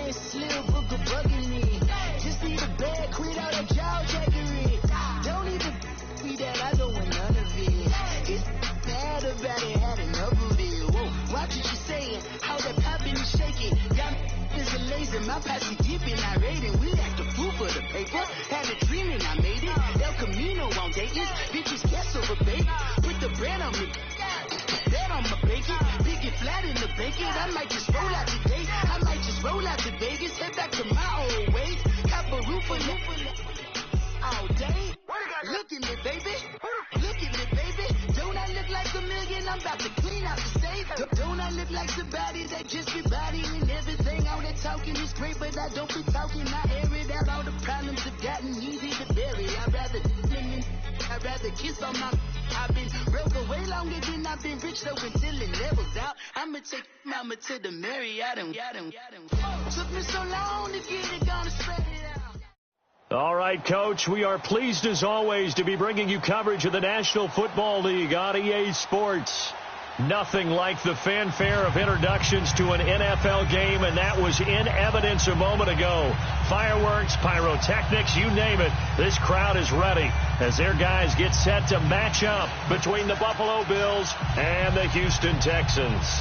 this little booger bugging me. Just need a bag, quit all that jaw jackery. Don't even be that I don't want none of it. It's bad about it, had enough of it. Whoa, watch what you saying, how that poppin' and shaking. Y'all is a laser, my posse dipping, I raiding. We act a fool for the paper. Had a dream and I made it. El Camino on Dayton's, bitches guess over bait. Put the brand on me. That on my bacon, big and flat in the bacon. I might just roll out today. I might just roll out to Vegas, head back to my old ways. Cop a roof all day. Look at me, baby. Look at me, baby. Don't I look like a million? I'm about to clean out the safe. Don't I look like somebody that just be bodying everything? All that talking is great, but I don't be talking. I air it out. All the problems have gotten easy to bury. I'd rather kiss on my. I've been broke away longer than I've been rich, so until it levels out, I'ma take mama to the Marriott and took me so long to get it, gonna spread it out. All right, Coach, we are pleased as always to be bringing you coverage of the National Football League on EA Sports. Nothing like the fanfare of introductions to an NFL game, and that was in evidence a moment ago. Fireworks, pyrotechnics, you name it. This crowd is ready as their guys get set to match up between the Buffalo Bills and the Houston Texans.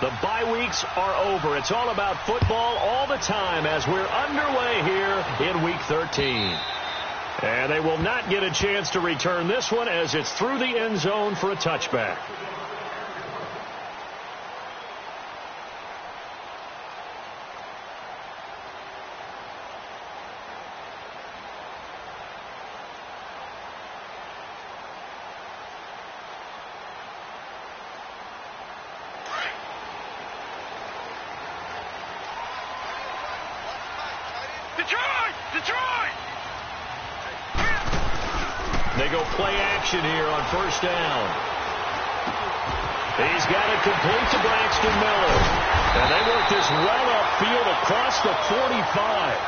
The bye weeks are over. It's all about football all the time as we're underway here in Week 13. And they will not get a chance to return this one as it's through the end zone for a touchback. They go play action here on first down. He's got it complete to Braxton Miller. And they work this well upfield across the 45.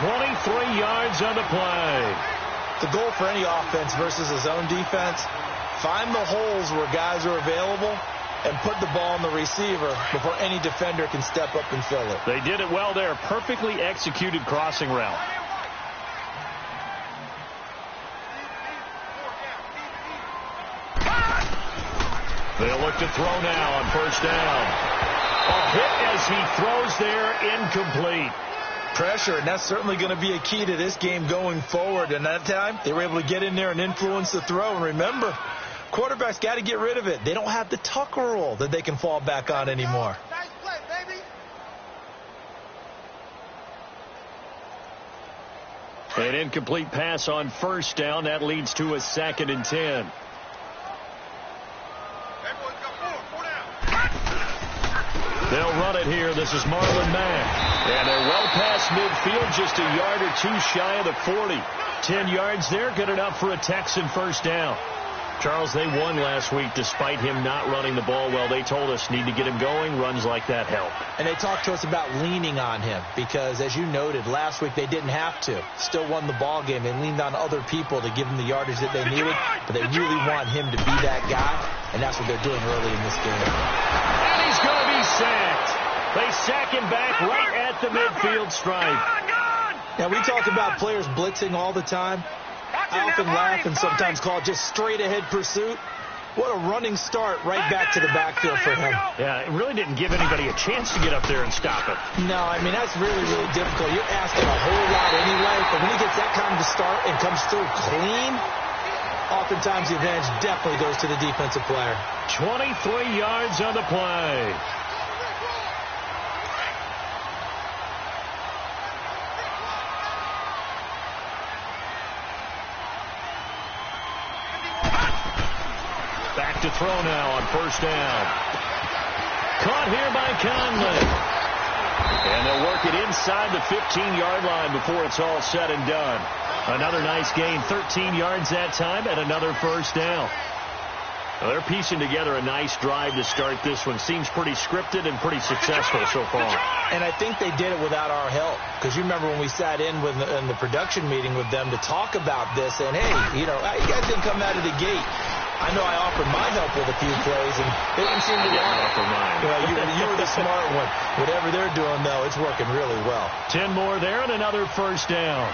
23 yards on the play. The goal for any offense versus his own defense, find the holes where guys are available and put the ball on the receiver before any defender can step up and fill it. They did it well there. Perfectly executed crossing route. They'll look to throw now on first down. A hit as he throws there, incomplete. Pressure, and that's certainly going to be a key to this game going forward. And that time, they were able to get in there and influence the throw. And remember, quarterbacks got to get rid of it. They don't have the tuck rule that they can fall back on anymore. Nice play, baby. An incomplete pass on first down. That leads to a 2nd and 10. They'll run it here. This is Marlon Mack. And they're well past midfield, just a yard or two shy of the 40. 10 yards there, good enough for a Texan first down. Charles, they won last week despite him not running the ball well. They told us need to get him going. Runs like that help. And they talked to us about leaning on him because, as you noted, last week they didn't have to. Still won the ball game. They leaned on other people to give them the yardage that they needed. But they really want him to be that guy, and that's what they're doing early in this game. And he's going to be sacked. They sack him back right at the midfield stripe. Now, we talk about players blitzing all the time. I often laugh and sometimes call it just straight-ahead pursuit. What a running start right back to the backfield for him. Yeah, it really didn't give anybody a chance to get up there and stop it. No, I mean, that's really, really difficult. You're asking a whole lot anyway, but when he gets that kind of start and comes through clean, oftentimes the advantage definitely goes to the defensive player. 23 yards on the play. Back to throw now on first down. Caught here by Conley. And they'll work it inside the 15-yard line before it's all said and done. Another nice gain, 13 yards that time, and another first down. Well, they're piecing together a nice drive to start this one. Seems pretty scripted and pretty successful so far. And I think they did it without our help. Because you remember when we sat in the production meeting with them to talk about this, and hey, you guys didn't come out of the gate. I know I offered my help with a few plays, and they didn't seem to want it. Offer mine. You were the smart one. Whatever they're doing, though, it's working really well. 10 more there and another first down.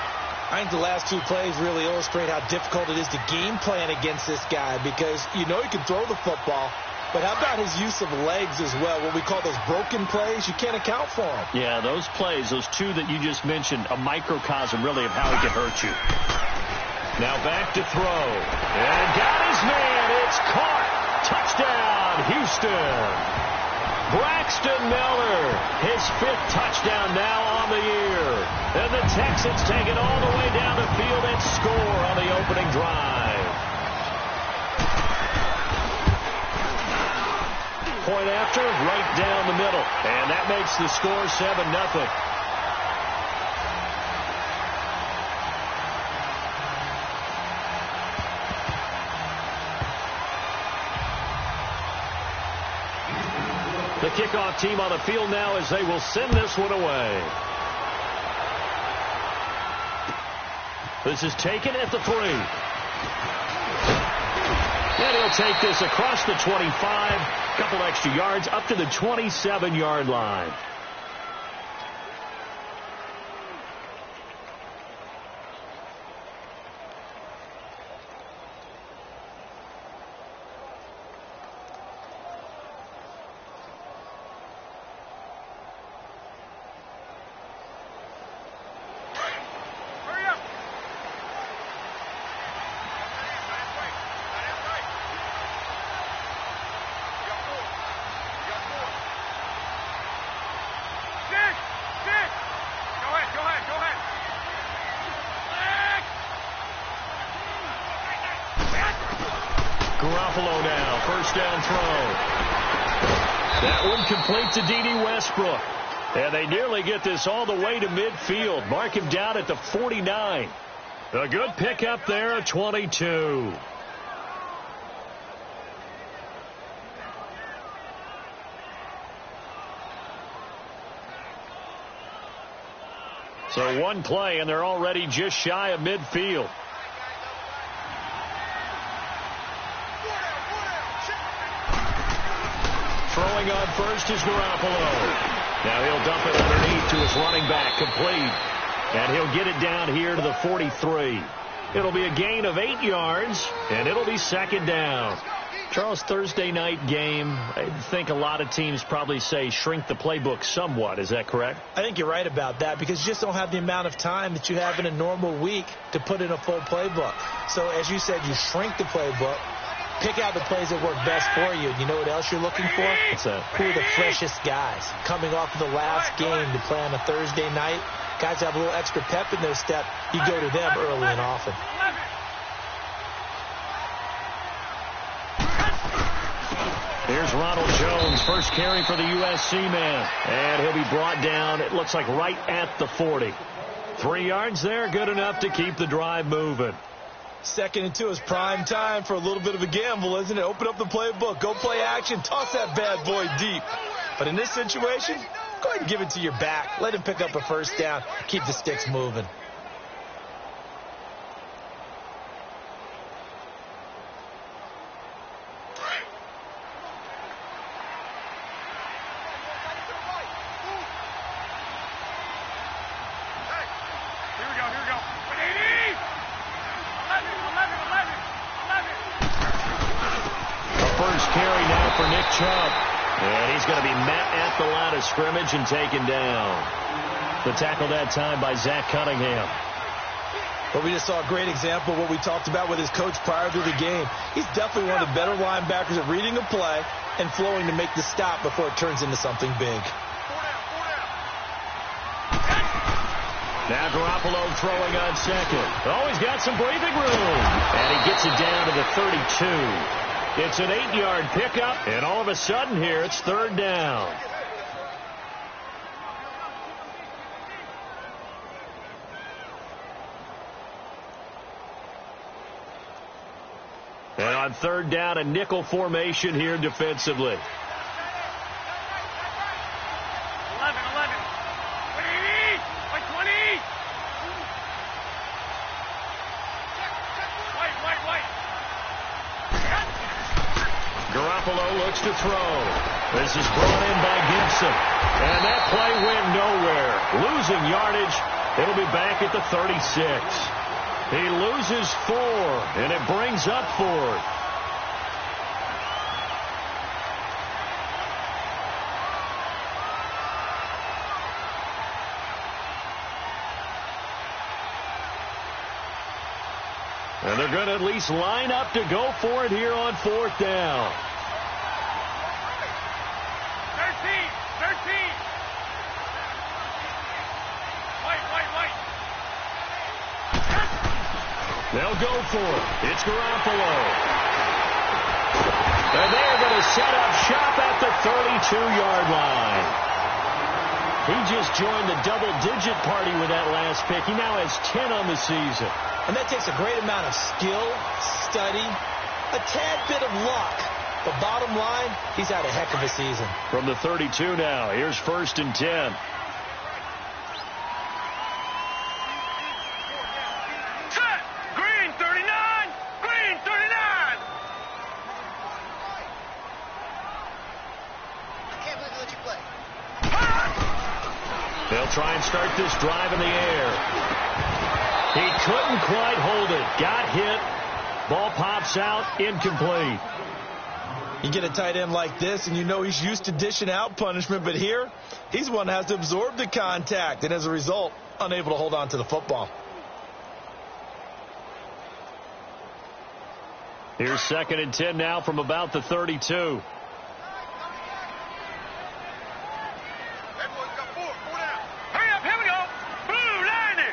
I think the last two plays really illustrate how difficult it is to game plan against this guy, because you know he can throw the football, but how about his use of legs as well? What we call those broken plays, you can't account for them. Yeah, those plays, those two that you just mentioned, a microcosm really of how he can hurt you. Now back to throw. And got his man. It's caught. Touchdown, Houston. Braxton Miller, his 5th touchdown now on the year. And the Texans take it all the way down the field and score on the opening drive. Point after, right down the middle. And that makes the score 7-0. The kickoff team on the field now as they will send this one away. This is taken at the 3. And he'll take this across the 25. Couple extra yards up to the 27-yard line. Garoppolo now, first down throw. That one complete to D.D. Westbrook. And they nearly get this all the way to midfield. Mark him down at the 49. A good pickup there, 22. So one play, and they're already just shy of midfield. Throwing on first is Garoppolo. Now he'll dump it underneath to his running back, complete. And he'll get it down here to the 43. It'll be a gain of 8 yards, and it'll be second down. Charles, Thursday night game, I think a lot of teams probably say shrink the playbook somewhat. Is that correct? I think you're right about that, because you just don't have the amount of time that you have in a normal week to put in a full playbook. So as you said, you shrink the playbook. Pick out the plays that work best for you. You know what else you're looking for? What's that? Who are the freshest guys? Coming off of the last game to play on a Thursday night, guys have a little extra pep in their step. You go to them early and often. Here's Ronald Jones, first carry for the USC man. And he'll be brought down, it looks like right at the 40. 3 yards there, good enough to keep the drive moving. 2nd and 2 is prime time for a little bit of a gamble, isn't it? Open up the playbook, go play action, toss that bad boy deep. But in this situation, go ahead and give it to your back. Let him pick up a first down, keep the sticks moving. And he's going to be met at the line of scrimmage and taken down. The tackle that time by Zach Cunningham. But we just saw a great example of what we talked about with his coach prior to the game. He's definitely one of the better linebackers at reading a play and flowing to make the stop before it turns into something big. Now Garoppolo throwing on second. Oh, he's got some breathing room. And he gets it down to the 32. It's an 8-yard pickup, and all of a sudden here, it's third down. And on third down, a nickel formation here defensively. 11. 20. Garoppolo looks to throw. This is brought in by Gibson. And that play went nowhere. Losing yardage. It'll be back at the 36. He loses 4, and it brings up 4. And they're going to at least line up to go for it here on fourth down. 13. Wait. They'll go for it. It's Garoppolo. And they're going to set up shop at the 32-yard line. He just joined the double-digit party with that last pick. He now has 10 on the season. And that takes a great amount of skill, study, a tad bit of luck. But bottom line, he's had a heck of a season. From the 32 now, here's 1st and 10. Green 39. I can't believe they let you play. They'll try and start this drive in the air. He couldn't quite hold it. Got hit. Ball pops out. Incomplete. You get a tight end like this, and you know he's used to dishing out punishment, but here, he's the one that has to absorb the contact, and as a result, unable to hold on to the football. Here's 2nd and 10 now from about the 32. Hurry up, here we go. Blue 90.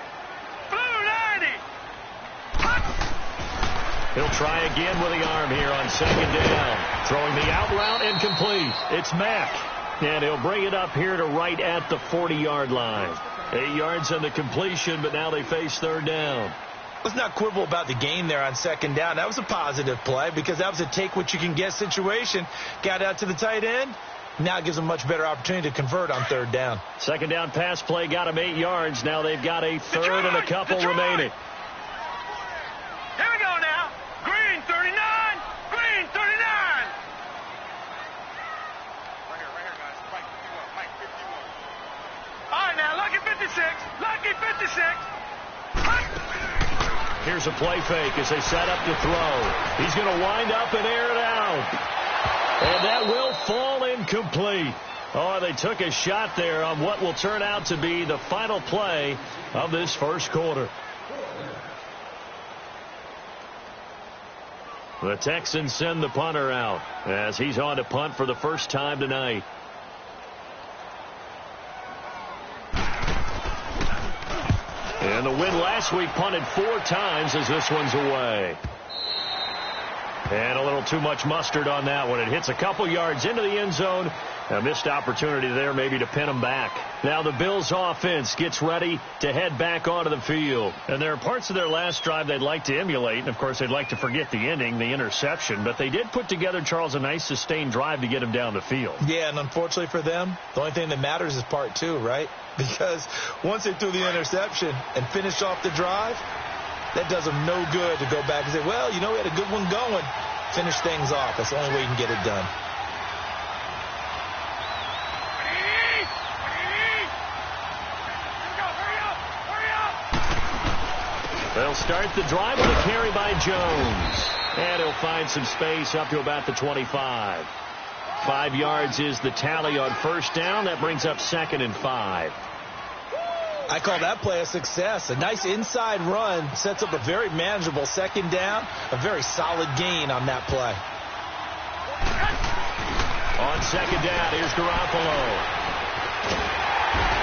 He'll try again with the arm here on 2nd down. Throwing the out route incomplete. It's Mack. And he'll bring it up here to right at the 40-yard line. 8 yards on the completion, but now they face 3rd down. Let's not quibble about the gain there on 2nd down. That was a positive play because that was a take-what-you-can-get situation. Got out to the tight end. Now it gives them a much better opportunity to convert on 3rd down. 2nd down pass play got them 8 yards. Now they've got a 3rd and a couple remaining. Here we go now. Green 39. Green 39. Right here, guys. Mike 51. All right, now, Lucky 56. Lucky 56. Here's a play fake as they set up to throw. He's going to wind up and air it out. And that will fall incomplete. Oh, they took a shot there on what will turn out to be the final play of this first quarter. The Texans send the punter out as he's on to punt for the first time tonight. And the win last week punted 4 times as this one's away. And a little too much mustard on that one. It hits a couple yards into the end zone. A missed opportunity there maybe to pin them back. Now the Bills offense gets ready to head back onto the field. And there are parts of their last drive they'd like to emulate. And, of course, they'd like to forget the ending, the interception. But they did put together, Charles, a nice sustained drive to get him down the field. Yeah, and unfortunately for them, the only thing that matters is part 2, right? Because once they threw the interception and finished off the drive, that does them no good to go back and say, well, you know, we had a good one going. Finish things off. That's the only way you can get it done. They'll start the drive with a carry by Jones. And he'll find some space up to about the 25. 5 yards is the tally on first down. That brings up 2nd and 5. I call that play a success. A nice inside run sets up a very manageable 2nd down. A very solid gain on that play. On 2nd down, here's Garoppolo.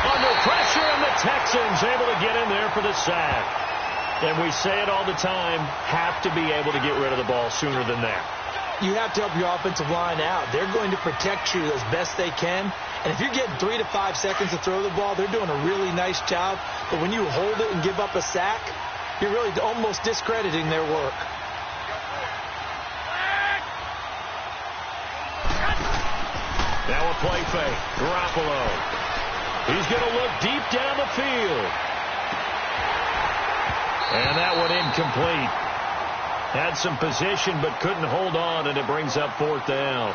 Under pressure, and the Texans able to get in there for the sack. And we say it all the time, have to be able to get rid of the ball sooner than that. You have to help your offensive line out. They're going to protect you as best they can. And if you're getting 3 to 5 seconds to throw the ball, they're doing a really nice job. But when you hold it and give up a sack, you're really almost discrediting their work. Now a play fake. Garoppolo. He's going to look deep down the field. And that one incomplete. Had some position but couldn't hold on, and it brings up 4th down.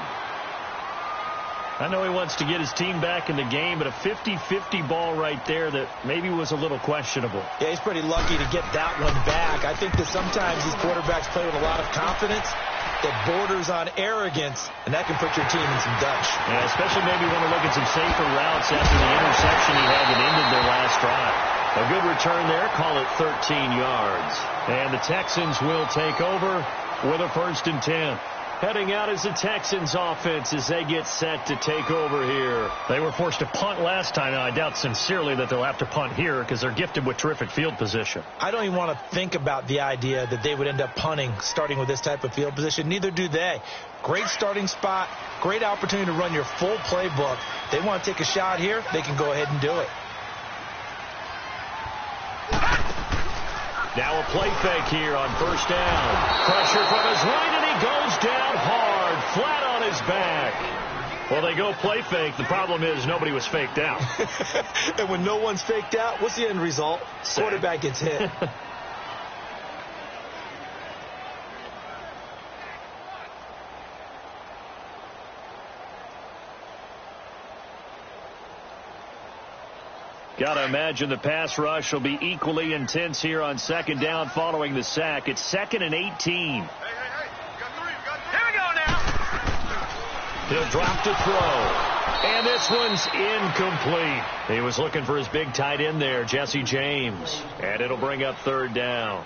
I know he wants to get his team back in the game, but a 50-50 ball right there that maybe was a little questionable. Yeah, he's pretty lucky to get that one back. I think that sometimes these quarterbacks play with a lot of confidence that borders on arrogance, and that can put your team in some Dutch. Yeah, especially maybe want to look at some safer routes after the interception he had that ended their last drive. A good return there, call it 13 yards. And the Texans will take over with a 1st and 10. Heading out is the Texans offense as they get set to take over here. They were forced to punt last time. Now, I doubt sincerely that they'll have to punt here because they're gifted with terrific field position. I don't even want to think about the idea that they would end up punting starting with this type of field position. Neither do they. Great starting spot, great opportunity to run your full playbook. They want to take a shot here, they can go ahead and do it. Now a play fake here on 1st down. Pressure from his right, and he goes down hard, flat on his back. Well, they go play fake. The problem is nobody was faked out. And when no one's faked out, what's the end result? Quarterback gets hit. Got to imagine the pass rush will be equally intense here on 2nd down following the sack. It's 2nd and 18. Hey. Got 3. Here we go now. He'll drop to throw. And this one's incomplete. He was looking for his big tight end there, Jesse James. And it'll bring up 3rd down.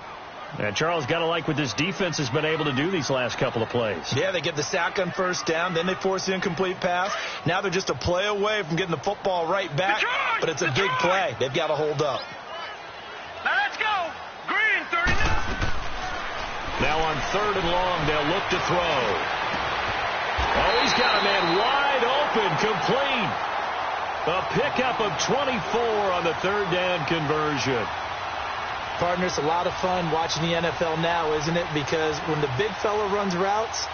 And Charles, got to like what this defense has been able to do these last couple of plays. Yeah, they get the sack on 1st down, then they force the incomplete pass. Now they're just a play away from getting the football right back, but it's a big play. They've got to hold up. Now let's go. Green, 39. Now on 3rd and long, they'll look to throw. Oh, he's got a man wide open, complete. A pickup of 24 on the 3rd down conversion. Partner, it's a lot of fun watching the NFL now, isn't it? Because when the big fella runs routes,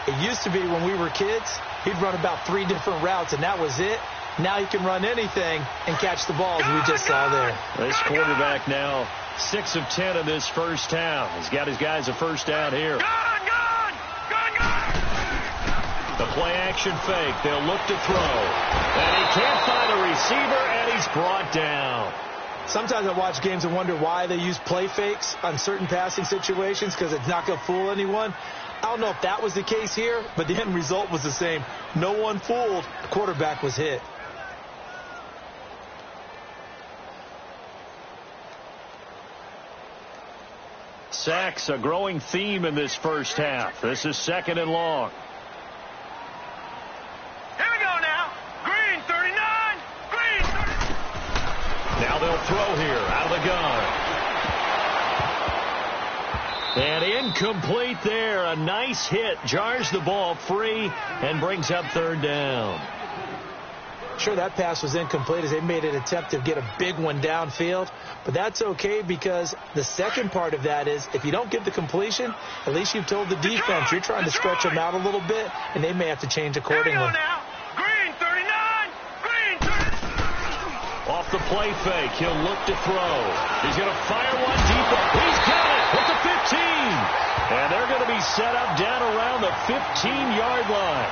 it used to be when we were kids, he'd run about 3 different routes, and that was it. Now he can run anything and catch the ball, as we just saw there. This quarterback now 6 of 10 in this 1st half. He's got his guys a 1st down here. Gone. The play-action fake. They'll look to throw. And he can't find a receiver, and he's brought down. Sometimes I watch games and wonder why they use play fakes on certain passing situations, because it's not going to fool anyone. I don't know if that was the case here, but the end result was the same. No one fooled. The quarterback was hit. Sacks, a growing theme in this 1st half. This is 2nd and long. Here we go now. Green, 39. Green, 39. Now they'll throw here out of the gun. And incomplete there. A nice hit. Jars the ball free and brings up 3rd down. Sure, that pass was incomplete as they made an attempt to get a big one downfield. But that's okay, because the second part of that is if you don't get the completion, at least you've told the defense you're trying to stretch them out a little bit, and they may have to change accordingly. Here we go now. Green, 39. Green, 39. Off the play fake, he'll look to throw. He's going to fire one deep. He's got it at the 15. And they're going to be set up down around the 15-yard line.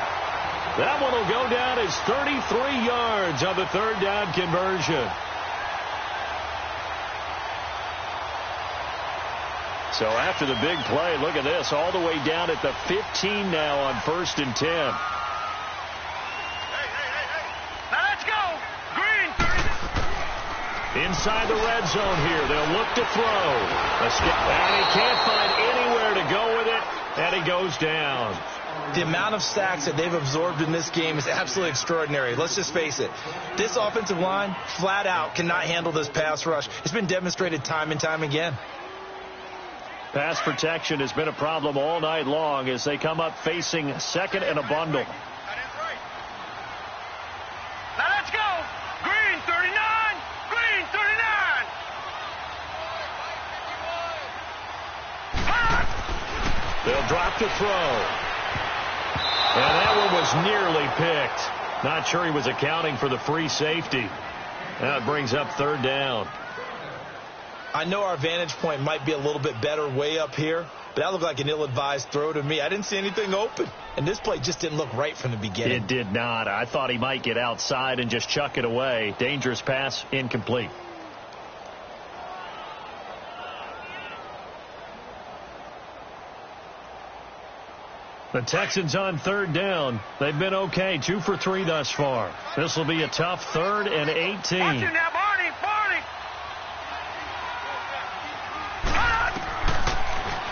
That one will go down as 33 yards on the 3rd down conversion. So after the big play, look at this, all the way down at the 15 now on 1st and 10. Hey. Now let's go. Green, 30. Inside the red zone here, they'll look to throw. And he can't find anywhere to go with it, and he goes down. The amount of sacks that they've absorbed in this game is absolutely extraordinary. Let's just face it. This offensive line, flat out, cannot handle this pass rush. It's been demonstrated time and time again. Pass protection has been a problem all night long as they come up facing 2nd and a bundle. Now let's go. Green, 39. Green, 39. They'll drop to throw. And that one was nearly picked. Not sure he was accounting for the free safety. That brings up third down. I know our vantage point might be a little bit better way up here, but that looked like an ill-advised throw to me. I didn't see anything open, and this play just didn't look right from the beginning. It did not. I thought he might get outside and just chuck it away. Dangerous pass, incomplete. The Texans on third down. They've been okay, 2 for 3 thus far. This will be a tough 3rd and 18. Watch it now, Barney, Barney.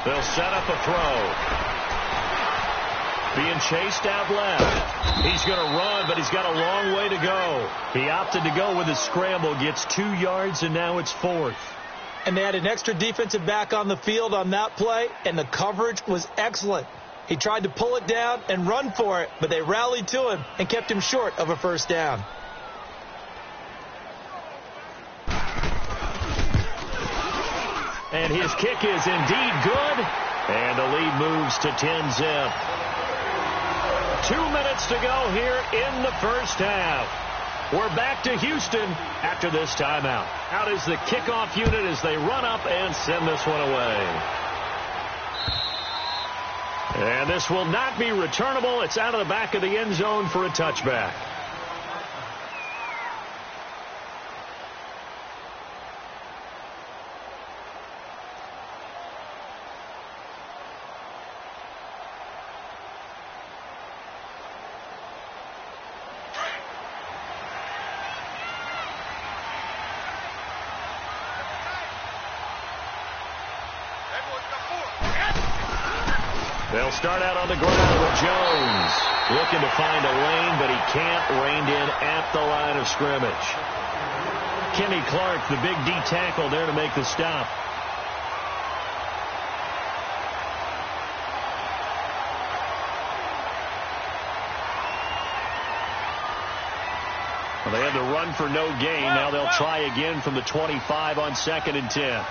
They'll set up a throw. Being chased out left. He's going to run, but he's got a long way to go. He opted to go with a scramble, gets 2 yards, and now it's 4th. And they had an extra defensive back on the field on that play, and the coverage was excellent. He tried to pull it down and run for it, but they rallied to him and kept him short of a first down. And his kick is indeed good. And the lead moves to 10-zip. 2 minutes to go here in the first half. We're back to Houston after this timeout. Out is the kickoff unit as they run up and send this one away. And this will not be returnable. It's out of the back of the end zone for a touchback. They'll start out on the ground with Jones. Looking to find a lane, but he can't. Reined in at the line of scrimmage. Kenny Clark, the big D tackle there to make the stop. Well, they had to run for no gain. Now they'll try again from the 25 on 2nd and 10.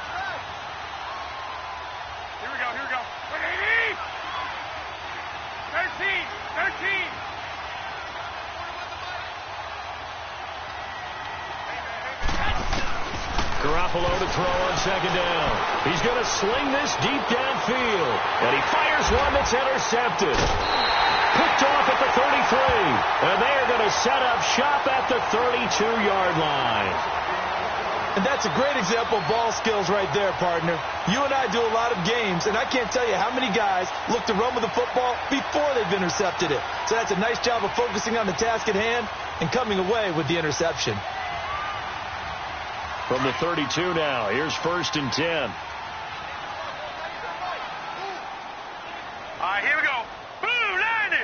Garoppolo to throw on 2nd down. He's going to sling this deep downfield. And he fires one that's intercepted. Picked off at the 33. And they are going to set up shop at the 32-yard line. And that's a great example of ball skills right there, partner. You and I do a lot of games, and I can't tell you how many guys look to run with the football before they've intercepted it. So that's a nice job of focusing on the task at hand and coming away with the interception. From the 32 now, here's 1st and 10. All right, here we go. Blue 90.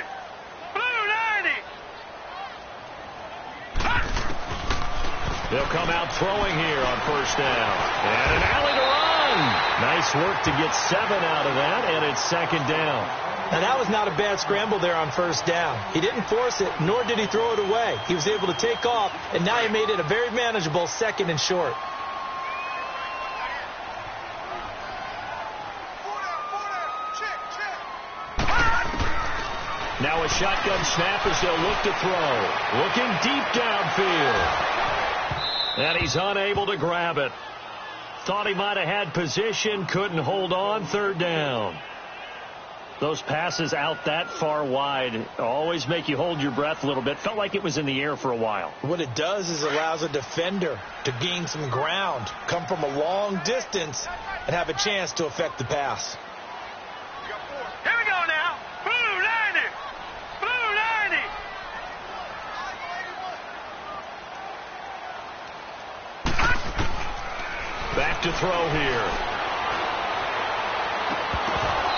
Blue 90. They'll come out throwing here on 1st down. And an alley to run. Nice work to get 7 out of that, and it's 2nd down. Now, that was not a bad scramble there on 1st down. He didn't force it, nor did he throw it away. He was able to take off, and now he made it a very manageable 2nd and short. Now a shotgun snap as they'll look to throw. Looking deep downfield. And he's unable to grab it. Thought he might have had position, couldn't hold on. 3rd down. Those passes out that far wide always make you hold your breath a little bit. Felt like it was in the air for a while. What it does is allows a defender to gain some ground, come from a long distance, and have a chance to affect the pass. Here we go now. Blue 90. Blue 90. Back to throw here.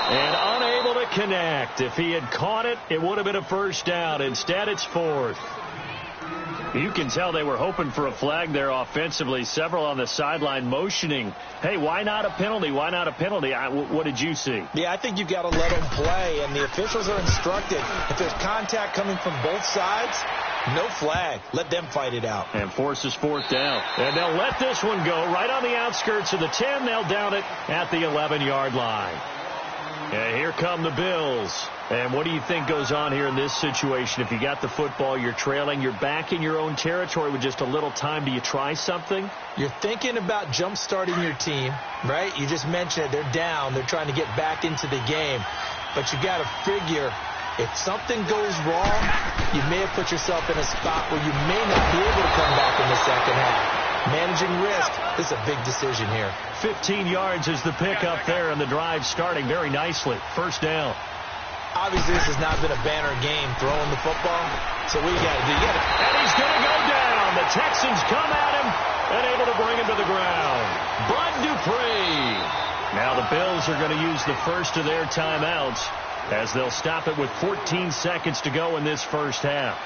And unable to connect. If he had caught it, it would have been a 1st down. Instead, it's 4th. You can tell they were hoping for a flag there offensively. Several on the sideline motioning, hey, why not a penalty? Why not a penalty? What did you see? Yeah, I think you've got to let them play, and the officials are instructed. If there's contact coming from both sides, no flag. Let them fight it out. And forces 4th down. And they'll let this one go right on the outskirts of the 10. They'll down it at the 11-yard line. And here come the Bills. And what do you think goes on here in this situation? If you got the football, you're trailing, you're back in your own territory with just a little time. Do you try something? You're thinking about jump-starting your team, right? You just mentioned it. They're down. They're trying to get back into the game. But you got to figure, if something goes wrong, you may have put yourself in a spot where you may not be able to come back in the second half. Managing risk, this is a big decision here. 15 yards is the pickup there, and the drive starting very nicely. First down. Obviously, this has not been a banner game throwing the football. So what you got to do? And he's going to go down. The Texans come at him and able to bring him to the ground. Bud Dupree. Now the Bills are going to use the first of their timeouts as they'll stop it with 14 seconds to go in this first half.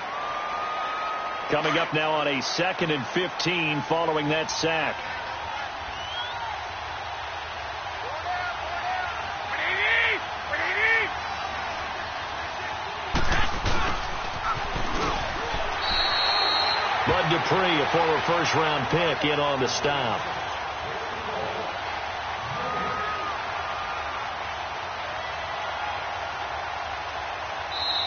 Coming up now on a 2nd and 15 following that sack. Bud Dupree, a former first-round pick, in on the stop.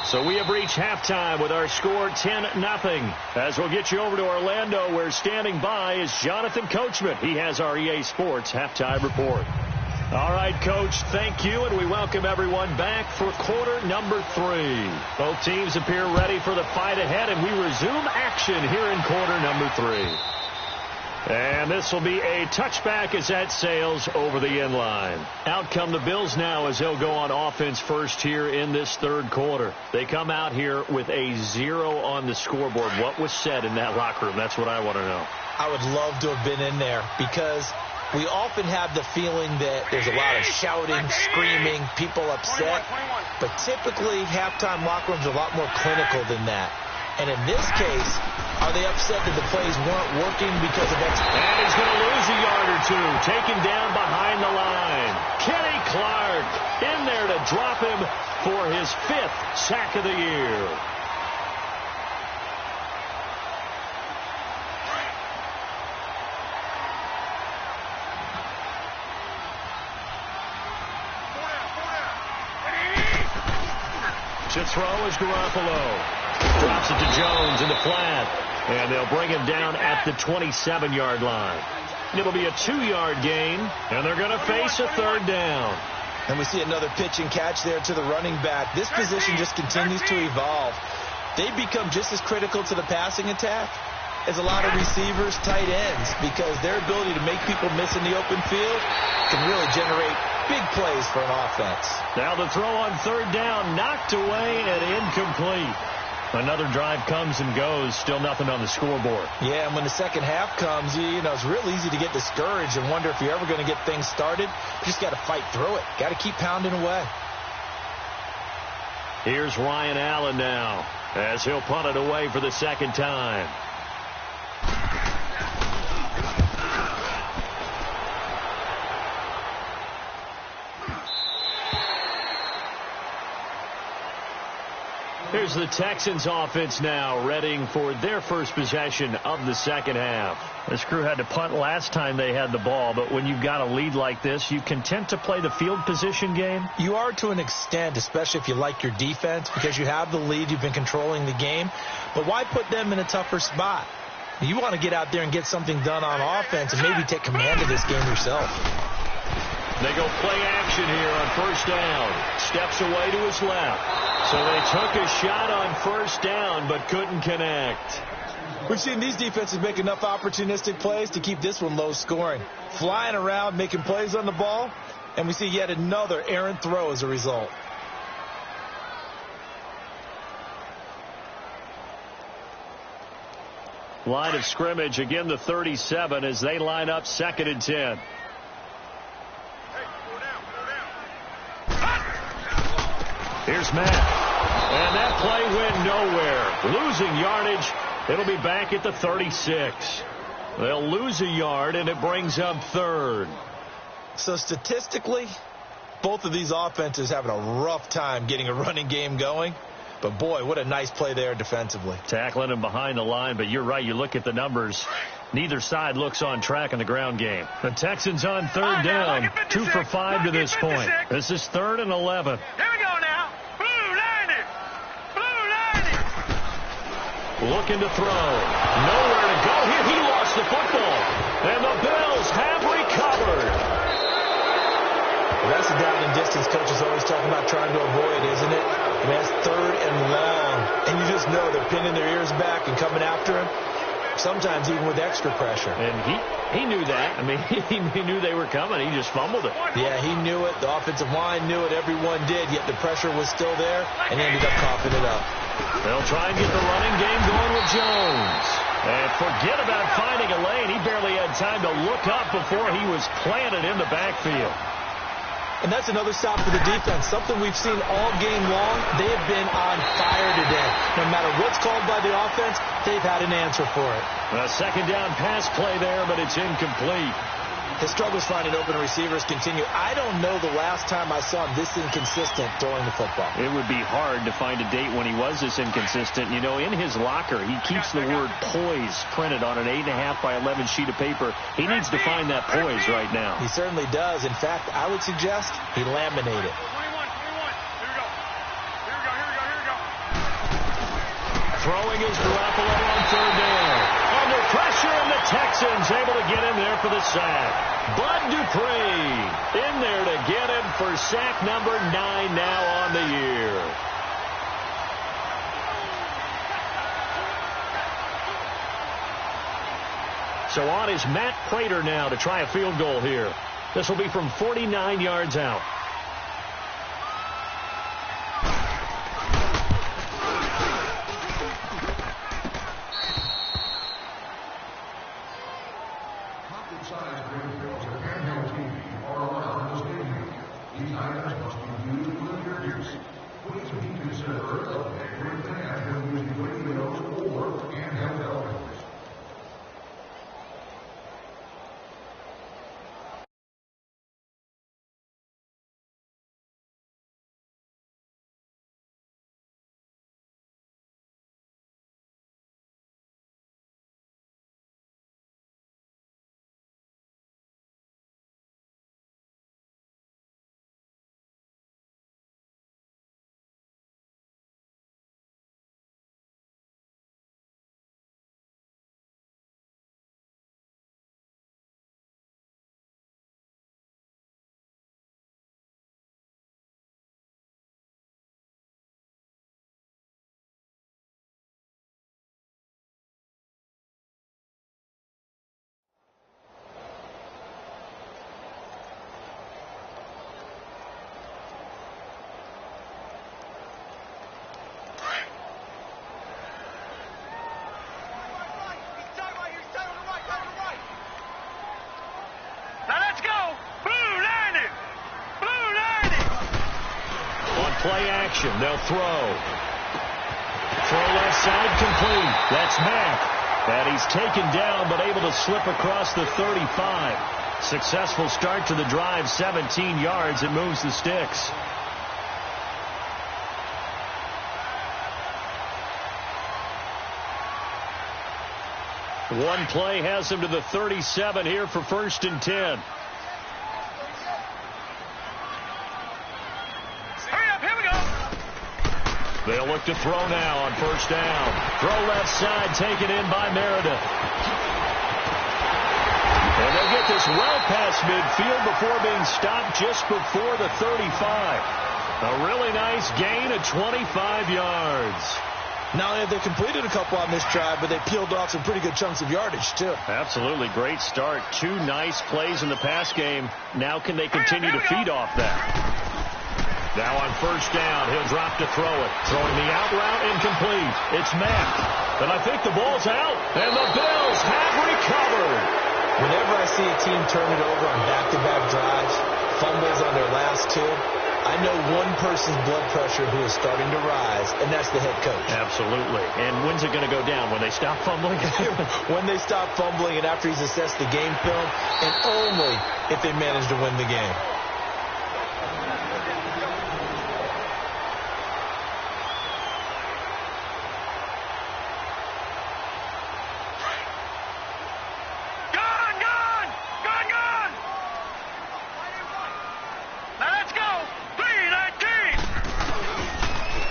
So we have reached halftime with our score 10-0. As we'll get you over to Orlando, where standing by is Jonathan Coachman. He has our EA Sports halftime report. All right, Coach, thank you, and we welcome everyone back for quarter number 3. Both teams appear ready for the fight ahead, and we resume action here in quarter number 3. And this will be a touchback as that sails over the end line. Out come the Bills now as they'll go on offense first here in this third quarter. They come out here with a 0 on the scoreboard. What was said in that locker room? That's what I want to know. I would love to have been in there because we often have the feeling that there's a lot of shouting, screaming, people upset. But typically, halftime locker rooms are a lot more clinical than that. And in this case, are they upset that the plays weren't working because of X? And he's going to lose a yard or two. Taken down behind the line. Kenny Clark in there to drop him for his 5th sack of the year. To throw is Garoppolo. Drops it to Jones in the flat. And they'll bring him down at the 27-yard line. It'll be a 2-yard gain, and they're going to face a 3rd down. And we see another pitch and catch there to the running back. This position just continues to evolve. They become just as critical to the passing attack as a lot of receivers, tight ends, because their ability to make people miss in the open field can really generate big plays for an offense. Now the throw on 3rd down, knocked away and incomplete. Another drive comes and goes, still nothing on the scoreboard. Yeah, and when the second half comes, you know, it's real easy to get discouraged and wonder if you're ever going to get things started. You just got to fight through it. Got to keep pounding away. Here's Ryan Allen now as he'll punt it away for the 2nd time. Here's the Texans offense now, readying for their first possession of the second half. This crew had to punt last time they had the ball, but when you've got a lead like this, you content to play the field position game? You are to an extent, especially if you like your defense, because you have the lead, you've been controlling the game. But why put them in a tougher spot? You want to get out there and get something done on offense and maybe take command of this game yourself. They go play action here on 1st down. Steps away to his left. So they took a shot on 1st down, but couldn't connect. We've seen these defenses make enough opportunistic plays to keep this one low scoring. Flying around, making plays on the ball, and we see yet another errant throw as a result. Line of scrimmage, again the 37 as they line up 2nd and 10. Here's Matt. And that play went nowhere. Losing yardage. It'll be back at the 36. They'll lose a yard, and it brings up 3rd. So statistically, both of these offenses having a rough time getting a running game going. But, boy, what a nice play there defensively. Tackling him behind the line, but you're right. You look at the numbers. Neither side looks on track in the ground game. The Texans on third down, 2 for 5 to this point. This is 3rd and 11. Here we go now. Blue 90. Blue 90. Looking to throw. Nowhere to go here. He lost the football. And the Bills have recovered. Well, that's a down and distance coach is always talking about trying to avoid, isn't it? I mean, that's 3rd and long. And you just know they're pinning their ears back and coming after him. Sometimes even with extra pressure. And he knew that. I mean, he knew they were coming. He just fumbled it. Yeah, he knew it. The offensive line knew it. Everyone did. Yet the pressure was still there, and he ended up coughing it up. They'll try and get the running game going with Jones. And forget about finding a lane. He barely had time to look up before he was planted in the backfield. And that's another stop for the defense. Something we've seen all game long. They have been on fire today. No matter what's called by the offense, they've had an answer for it. A second down pass play there, but it's incomplete. His struggles finding open receivers continue. I don't know the last time I saw him this inconsistent throwing the football. It would be hard to find a date when he was this inconsistent. You know, in his locker, he keeps the word poise printed on an 8.5 by 11 sheet of paper. He needs to find that poise right now. He certainly does. In fact, I would suggest he laminate it. 21. Here we go. Throwing is Garoppolo on third down. Under pressure, and the Texans able to get him there for the sack. Bud Dupree in there to get him for sack number 9 now on the year. So on is Matt Prater now to try a field goal here. This will be from 49 yards out. Play action. They'll throw. Throw left side complete. That's Mack. And he's taken down but able to slip across the 35. Successful start to the drive. 17 yards. It moves the sticks. One play has him to the 37 here for 1st and 10. They'll look to throw now on 1st down. Throw left side, taken in by Meredith. And they'll get this well past midfield before being stopped just before the 35. A really nice gain of 25 yards. Not only have they completed a couple on this drive, but they peeled off some pretty good chunks of yardage, too. Absolutely. Great start. 2 nice plays in the pass game. Now can they continue to feed off that? Now on 1st down, he'll drop to throw it. Throwing the out route, incomplete. It's Mack. And I think the ball's out. And the Bills have recovered. Whenever I see a team turn it over on back-to-back drives, fumbles on their last 2, I know one person's blood pressure who is starting to rise, and that's the head coach. Absolutely. And when's it going to go down? When they stop fumbling? When they stop fumbling and after he's assessed the game film, and only if they manage to win the game.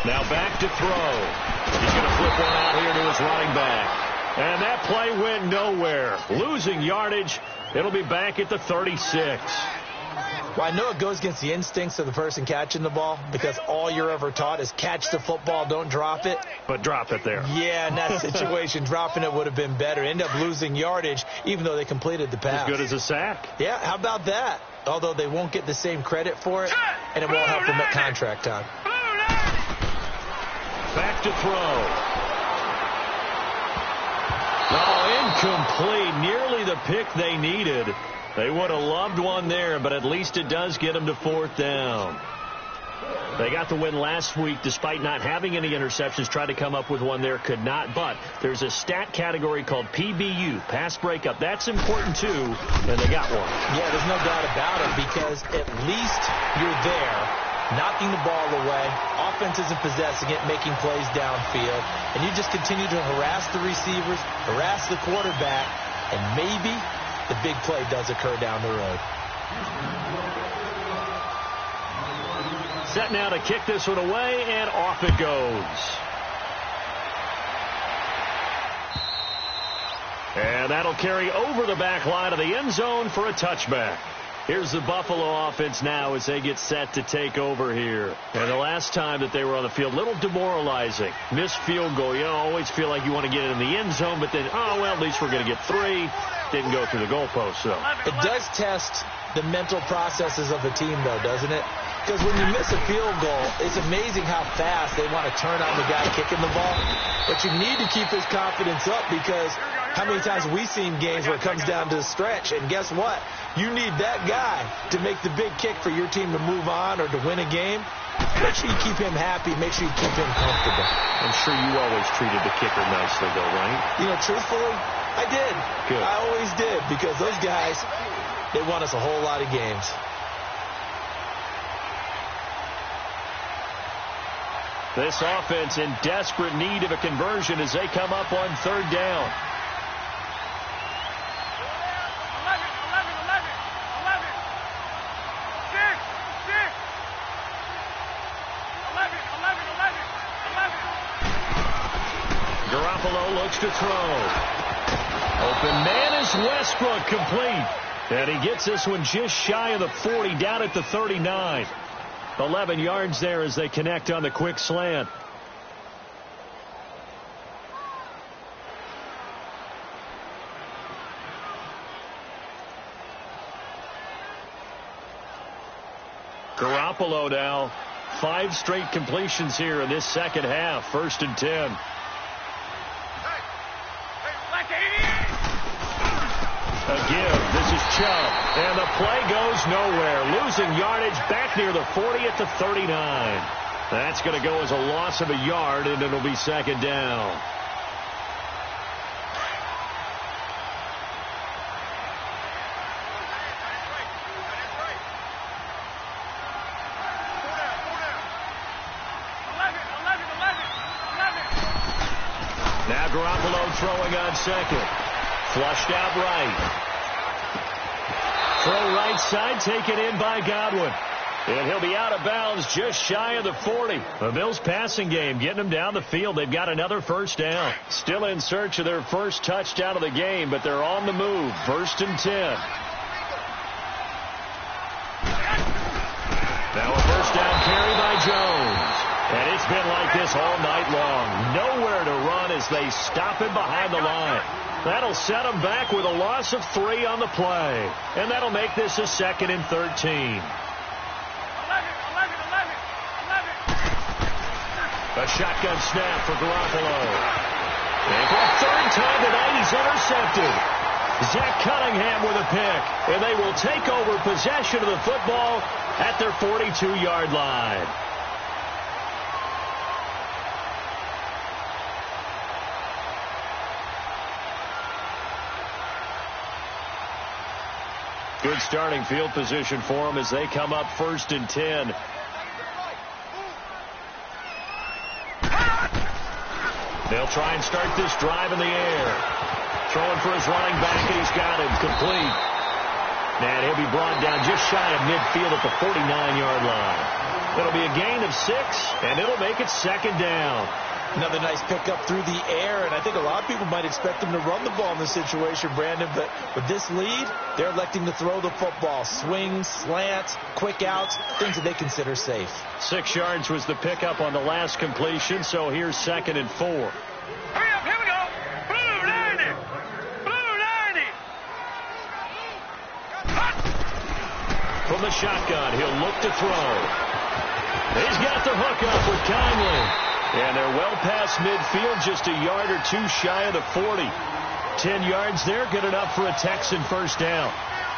Now back to throw. He's going to flip one out here to his running back. And that play went nowhere. Losing yardage. It'll be back at the 36. Well, I know it goes against the instincts of the person catching the ball because all you're ever taught is catch the football, don't drop it. But drop it there. Yeah, in that situation, dropping it would have been better. End up losing yardage, even though they completed the pass. As good as a sack. Yeah, how about that? Although they won't get the same credit for it, and it won't help them at contract time. Back to throw. Oh, incomplete. Nearly the pick they needed. They would have loved one there, but at least it does get them to 4th down. They got the win last week despite not having any interceptions. Tried to come up with one there, could not. But there's a stat category called PBU, pass breakup. That's important, too, and they got one. Yeah, there's no doubt about it because at least you're there, knocking the ball away. Offense isn't possessing it, making plays downfield. And you just continue to harass the receivers, harass the quarterback, and maybe the big play does occur down the road. Set now to kick this one away, and off it goes. And that'll carry over the back line of the end zone for a touchback. Here's the Buffalo offense now as they get set to take over here. And the last time that they were on the field, a little demoralizing. Missed field goal. You always feel like you want to get it in the end zone, but then, oh, well, at least we're going to get 3. Didn't go through the goalpost, so. It does test the mental processes of the team, though, doesn't it? Because when you miss a field goal, it's amazing how fast they want to turn on the guy kicking the ball. But you need to keep his confidence up because how many times have we seen games where it comes down to the stretch? And guess what? You need that guy to make the big kick for your team to move on or to win a game. Make sure you keep him happy. Make sure you keep him comfortable. I'm sure you always treated the kicker nicely, though, right? You know, truthfully, I did. Good. I always did because those guys, they won us a whole lot of games. This offense in desperate need of a conversion as they come up on 3rd down. 11. Garoppolo looks to throw. Open man is Westbrook, complete. And he gets this one just shy of the 40, down at the 39. 11 yards there as they connect on the quick slant. Garoppolo now, 5 straight completions here in this second half. 1st and 10. A give. This is Chubb. And the play goes nowhere. Losing yardage back near the 40 at the 39. That's going to go as a loss of a yard, and it'll be 2nd down. Now Garoppolo throwing on 2nd. Flushed out right. Throw right side, taken in by Godwin. And he'll be out of bounds just shy of the 40. The Bills passing game getting them down the field. They've got another 1st down. Still in search of their first touchdown of the game, but they're on the move. 1st and 10. Now a 1st down carry by Jones. And it's been like this all night long. Nowhere to run as they stop him behind the line. That'll set them back with a loss of 3 on the play. And that'll make this a 2nd and 13. A shotgun snap for Garoppolo. And for the 3rd time tonight, he's intercepted. Zach Cunningham with a pick. And they will take over possession of the football at their 42-yard line. Good starting field position for them as they come up 1st and 10. They'll try and start this drive in the air. Throwing for his running back, and he's got him complete. And he'll be brought down just shy of midfield at the 49-yard line. It'll be a gain of 6, and it'll make it 2nd down. Another nice pickup through the air, and I think a lot of people might expect them to run the ball in this situation, Brandon, but with this lead, they're electing to throw the football. Swings, slants, quick outs, things that they consider safe. 6 yards was the pickup on the last completion, so here's 2nd and 4. Hurry up, here we go. Blue 90. Blue 90. From the shotgun, he'll look to throw. He's got the hook up with Kindly. And they're well past midfield, just a yard or 2 shy of the 40. 10 yards there, good enough for a Texan first down.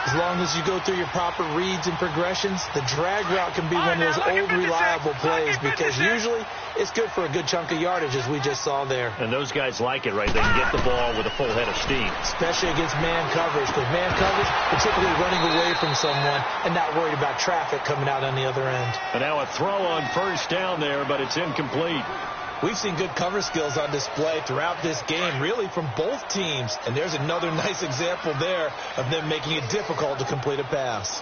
As long as you go through your proper reads and progressions, the drag route can be one of those old reliable plays because usually it's good for a good chunk of yardage, as we just saw there. And those guys like it, right? They can get the ball with a full head of steam. Especially against man coverage, because man coverage, particularly running away from someone and not worried about traffic coming out on the other end. And now a throw on first down there, but it's incomplete. We've seen good cover skills on display throughout this game, really from both teams. And there's another nice example there of them making it difficult to complete a pass.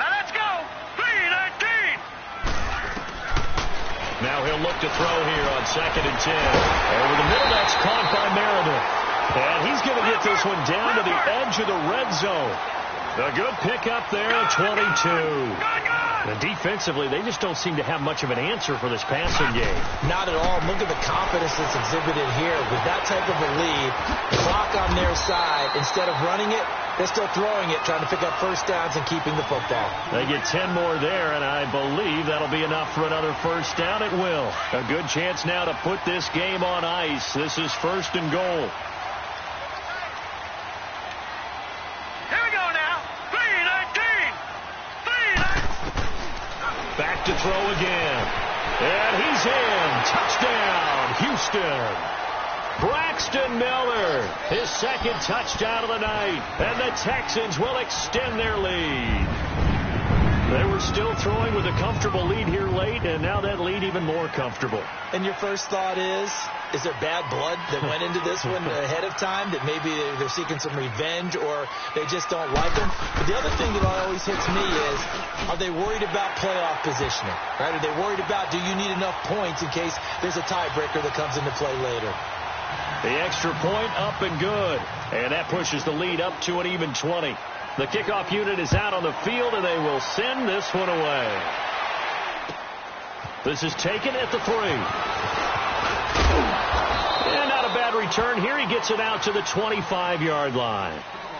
Now let's go. 3-19. Now he'll look to throw here on 2nd and 10. Over the middle, that's caught by Meredith. And he's going to get this one down to the edge of the red zone. A good pickup there at 22. And defensively, they just don't seem to have much of an answer for this passing game. Not at all. Look at the confidence that's exhibited here. With that type of a lead, clock on their side, instead of running it, they're still throwing it, trying to pick up first downs and keeping the football. They get 10 more there, and I believe that'll be enough for another first down. It will. A good chance now to put this game on ice. This is 1st and goal. Here we go now. 3-19. Back to throw again. And he's in. Touchdown, Houston. Braxton Miller, his 2nd touchdown of the night. And the Texans will extend their lead. They were still throwing with a comfortable lead here late, and now that lead even more comfortable. And your first thought is there bad blood that went into this one ahead of time, that maybe they're seeking some revenge or they just don't like them? But the other thing that always hits me is, are they worried about playoff positioning? Right? Are they worried about, do you need enough points in case there's a tiebreaker that comes into play later? The extra point up and good. And that pushes the lead up to an even 20. The kickoff unit is out on the field, and they will send this one away. This is taken at the 3. And not a bad return here. He gets it out to the 25-yard line.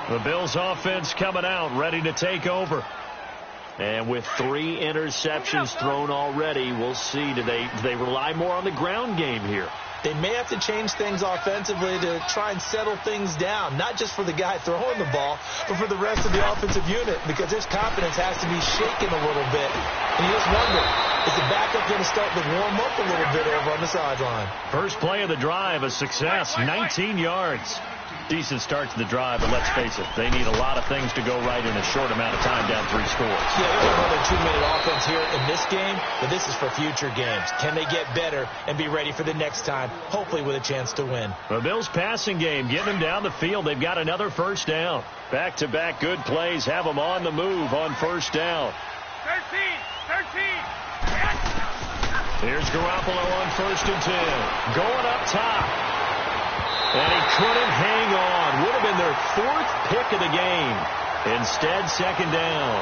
The Bills offense coming out, ready to take over. And with 3 interceptions thrown already, we'll see. Do they rely more on the ground game here? They may have to change things offensively to try and settle things down, not just for the guy throwing the ball, but for the rest of the offensive unit, because his confidence has to be shaken a little bit. And you just wonder, is the backup going to start to warm up a little bit over on the sideline? First play of the drive, a success, 19 yards. Decent start to the drive, but let's face it, they need a lot of things to go right in a short amount of time, down 3 scores. Yeah, there's another 2-minute offense here in this game, but this is for future games. Can they get better and be ready for the next time, hopefully with a chance to win? The Bills' passing game, getting them down the field. They've got another first down. Back-to-back good plays have them on the move on first down. 13. Here's Garoppolo on 1st and 10. Going up top. And he couldn't hang on. Would have been their 4th pick of the game. Instead, 2nd down.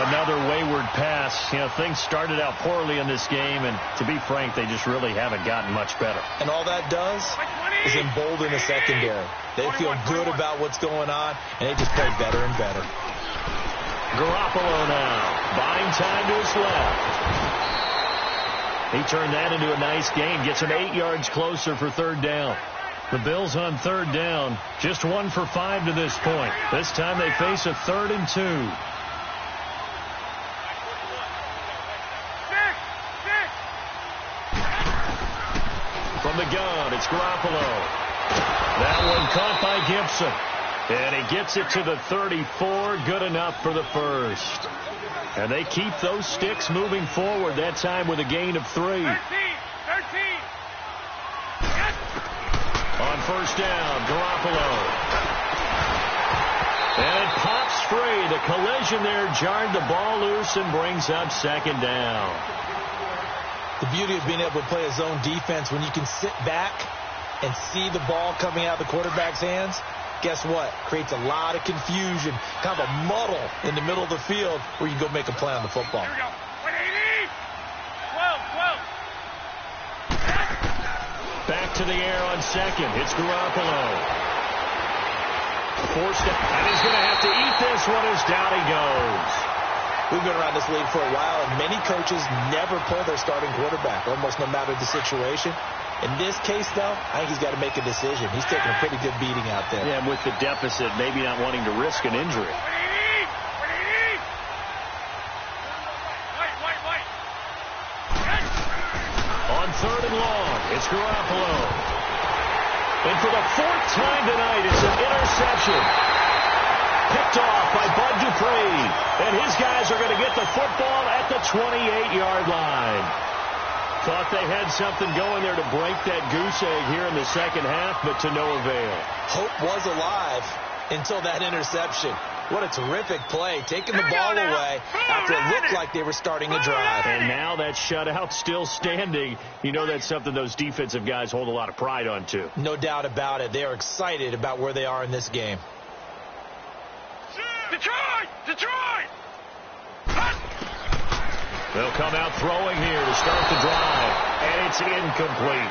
Another wayward pass. You know, things started out poorly in this game, and to be frank, they just really haven't gotten much better. And all that does is embolden the secondary. They feel good about what's going on, and they just play better and better. Garoppolo now, buying time to his left. He turned that into a nice gain, gets him 8 yards closer for 3rd down. The Bills on 3rd down, just 1 for 5 to this point. This time they face a 3rd and 2. From the gun, it's Garoppolo. That one caught by Gibson. And he gets it to the 34, good enough for the first. And they keep those sticks moving forward, that time with a gain of 3. 13. On first down, Garoppolo. And it pops free. The collision there jarred the ball loose and brings up second down. The beauty of being able to play a zone defense when you can sit back and see the ball coming out of the quarterback's hands, guess what? Creates a lot of confusion, kind of a muddle in the middle of the field where you can go make a play on the football. Here we go. 12. Back to the air on second. It's Garoppolo. Forced it, and he's going to have to eat this one as down he goes. We've been around this league for a while, and many coaches never pull their starting quarterback, almost no matter the situation. In this case, though, I think he's got to make a decision. He's taking a pretty good beating out there. Yeah, and with the deficit, maybe not wanting to risk an injury. On third and long, it's Garoppolo. And for the fourth time tonight, it's an interception. Picked off by Bud Dupree. And his guys are going to get the football at the 28-yard line. Thought they had something going there to break that goose egg here in the second half, but to no avail. Hope was alive until that interception. What a terrific play, taking the ball away after it looked like they were starting a drive. And now that shutout still standing. You know that's something those defensive guys hold a lot of pride on, too. No doubt about it. They are excited about where they are in this game. Detroit! Detroit! They'll come out throwing here to start the drive, and it's incomplete.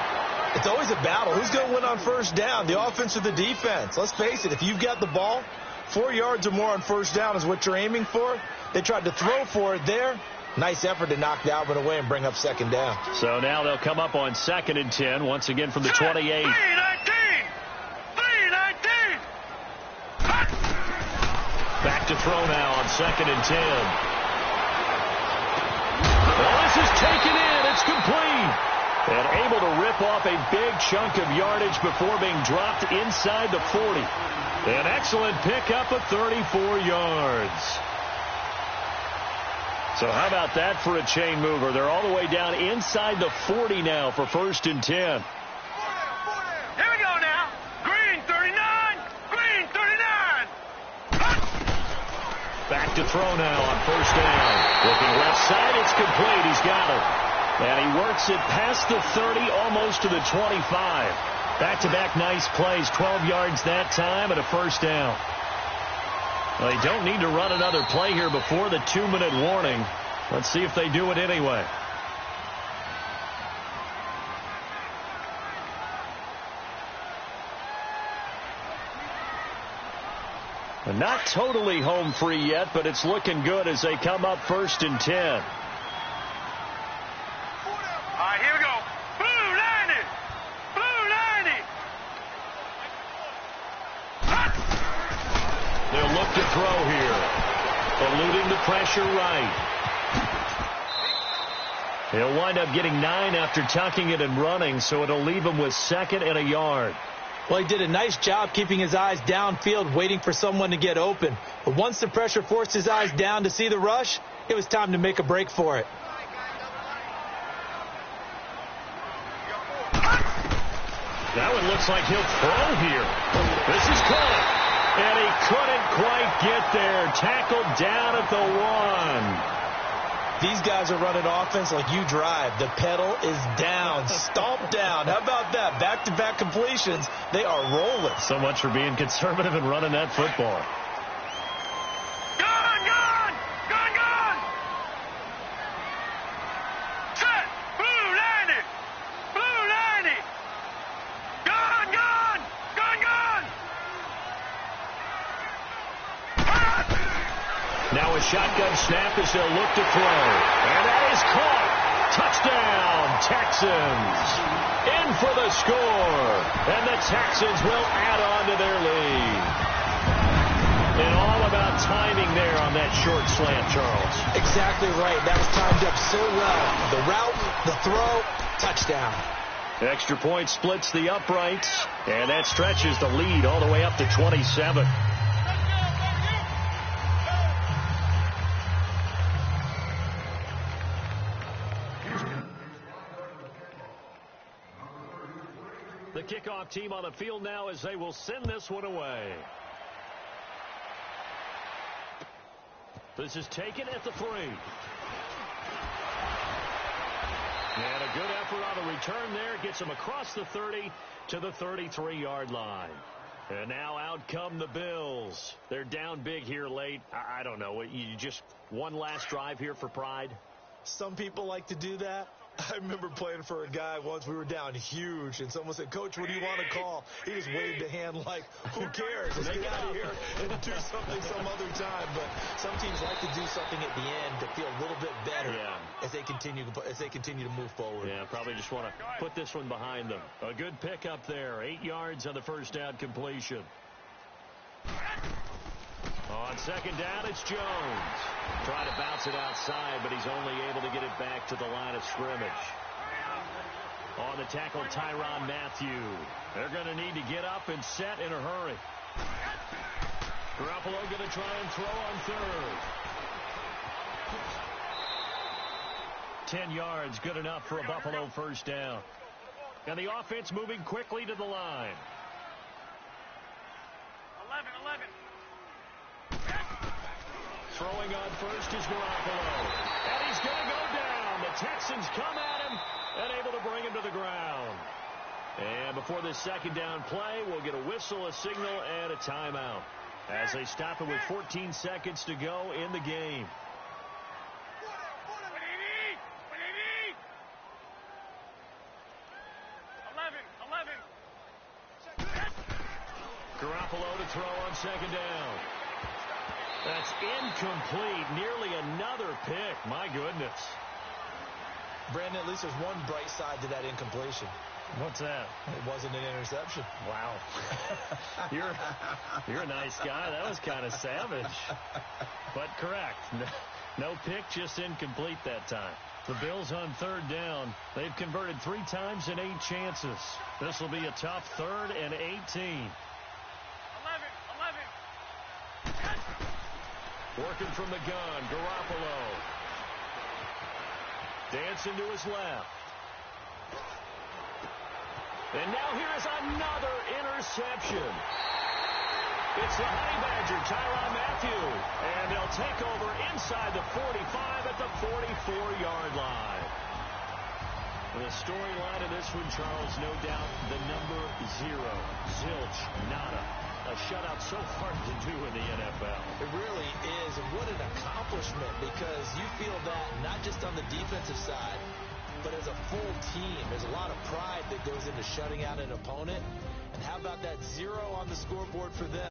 It's always a battle. Who's going to win on first down, the offense or the defense? Let's face it, if you've got the ball, 4 yards or more on first down is what you're aiming for. They tried to throw for it there. Nice effort to knock Dalvin away and bring up second down. So now they'll come up on 2nd and 10, once again from the 28. 3-19! Back to throw now on 2nd and 10. Well, this is taken in. It's complete. And able to rip off a big chunk of yardage before being dropped inside the 40. An excellent pickup of 34 yards. So how about that for a chain mover? They're all the way down inside the 40 now for 1st and 10. Here we go now. Green 39. Green 39. Back to throw now on 1st down. Looking left side, it's complete. He's got it. And he works it past the 30, almost to the 25. Back-to-back nice plays, 12 yards that time and a 1st down. Well, they don't need to run another play here before the 2-minute warning. Let's see if they do it anyway. Not totally home free yet, but it's looking good as they come up 1st and 10. All right, here we go. Blue 90. Blue 90. They'll look to throw here. Eluding the pressure right. He'll wind up getting 9 after tucking it and running, so it'll leave him with 2nd and a yard. Well, he did a nice job keeping his eyes downfield, waiting for someone to get open. But once the pressure forced his eyes down to see the rush, it was time to make a break for it. That one looks like he'll throw here. This is caught. And he couldn't quite get there. Tackled down at the 1. These guys are running offense like you drive. The pedal is down, stomped down. How about that? Back-to-back completions. They are rolling. So much for being conservative and running that football. Gun, gun, gun, gun. Set. Blue 90. Blue 90. Gun, gun, gun, gun. Now a shotgun snap as they'll look to throw. And that is caught. Touchdown, Texans. In for the score. And the Texans will add on to their lead. And all about timing there on that short slant, Charles. Exactly right. That was timed up so well. The route, the throw, touchdown. Extra point splits the uprights. And that stretches the lead all the way up to 27. The kickoff team on the field now as they will send this one away. This is taken at the 3. And a good effort on the return there. Gets him across the 30 to the 33-yard line. And now out come the Bills. They're down big here late. I don't know. You just one last drive here for pride? Some people like to do that. I remember playing for a guy once. We were down huge, and someone said, "Coach, what do you want to call?" He just waved a hand like, "Who cares? Let's get out of here and do something some other time." But some teams like to do something at the end to feel a little bit better as they continue to move forward. Yeah, probably just want to put this one behind them. A good pickup there. 8 yards on the first down completion. On second down, it's Jones. Trying to bounce it outside, but he's only able to get it back to the line of scrimmage. On the tackle, Tyrann Mathieu. They're going to need to get up and set in a hurry. Garoppolo going to try and throw on third. 10 yards, good enough for a Buffalo first down. And the offense moving quickly to the line. 11. Throwing on first is Garoppolo. And he's going to go down. The Texans come at him and able to bring him to the ground. And before this second down play, we'll get a whistle, a signal, and a timeout as they stop it with 14 seconds to go in the game. Garoppolo to throw on second down. That's incomplete. Nearly another pick. My goodness. Brandon, at least there's one bright side to that incompletion. What's that? It wasn't an interception. Wow. You're a nice guy. That was kind of savage. But correct. No pick, just incomplete that time. The Bills on third down. They've converted 3 times in 8 chances. This will be a tough 3rd and 18. 11. Working from the gun, Garoppolo. Dancing to his left. And now here is another interception. It's the Honey Badger, Tyrann Mathieu. And they'll take over inside the 45 at the 44-yard line. The storyline of this one, Charles, no doubt the number 0. Zilch, nada. A shutout so hard to do in the NFL. It really is, and what an accomplishment, because you feel that not just on the defensive side, but as a full team. There's a lot of pride that goes into shutting out an opponent. And how about that 0 on the scoreboard for them?